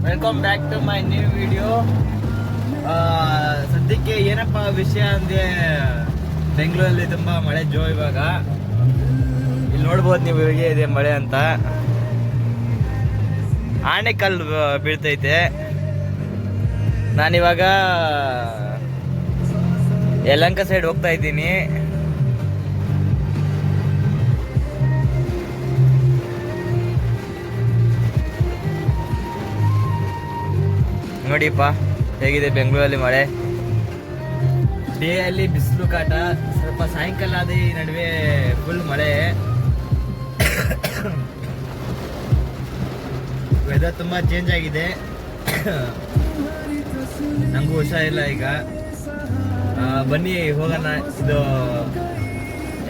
Welcome back to my new video. ಸದ್ಯಕ್ಕೆ ಏನಪ್ಪ ವಿಷಯ ಅಂದ್ರೆ ಬೆಂಗಳೂರಲ್ಲಿ ತುಂಬಾ ಮಳೆ ಜೋ. ಇವಾಗ ಇಲ್ಲಿ ನೋಡ್ಬೋದು ನೀವು, ಹೇಗೆ ಇದೆ ಮಳೆ ಅಂತ. ಆನೆಕಲ್ಲು ಬೀಳ್ತೈತೆ. ನಾನಿವಾಗ ಯಲಹಂಕ ಸೈಡ್ ಹೋಗ್ತಾ ಇದ್ದೀನಿ. ನೋಡಿಪ್ಪ ಹೇಗಿದೆ ಬೆಂಗಳೂರಲ್ಲಿ ಮಳೆ. ಡೇ ಅಲ್ಲಿ ಬಿಸಿಲು ಕಾಟ, ಸ್ವಲ್ಪ ಸಾಯಂಕಾಲ ಆದ ಈ ನಡುವೆ ಫುಲ್ ಮಳೆ. ವೆದರ್ ತುಂಬಾ ಚೇಂಜ್ ಆಗಿದೆ. ನಂಗೂ ಹುಷಾರಿಲ್ಲ ಈಗ. ಬನ್ನಿ ಹೋಗೋಣ. ಇದು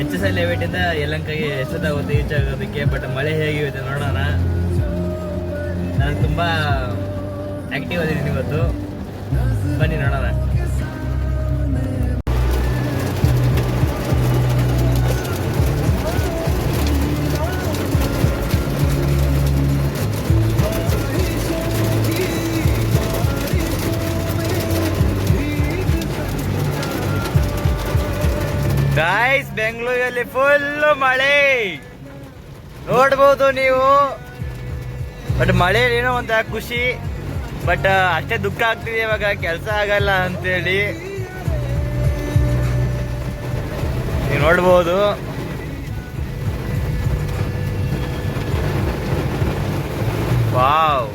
HSI ಲೇಔಟಿಂದ ಯಲಹಂಕಗೆ ಎಷ್ಟೊತ್ತಾಗುತ್ತೆ ರೀಚ್ ಆಗೋದಕ್ಕೆ. ಬಟ್ ಮಳೆ ಹೇಗಿದೆ ನೋಡೋಣ. ನಾನು ತುಂಬಾ ಆಕ್ಟಿವ್ ಆಗಿದ್ದೀನಿ ಇವತ್ತು. ಬನ್ನಿ ನೋಡೋಣ. ಗಾಯ್ಸ್, ಬೆಂಗಳೂರಲ್ಲಿ ಫುಲ್ ಮಳೆ ನೋಡ್ಬೋದು ನೀವು. ಬಟ್ ಮಳೆ ಏನೋ ಒಂಥರ ಖುಷಿ, ಬಟ್ ಅಷ್ಟೇ ದುಃಖ ಆಗ್ತಿದೆ ಇವಾಗ, ಕೆಲಸ ಆಗಲ್ಲ ಅಂತೇಳಿ. ನೀವು ನೋಡ್ಬೋದು. ವಾವ್.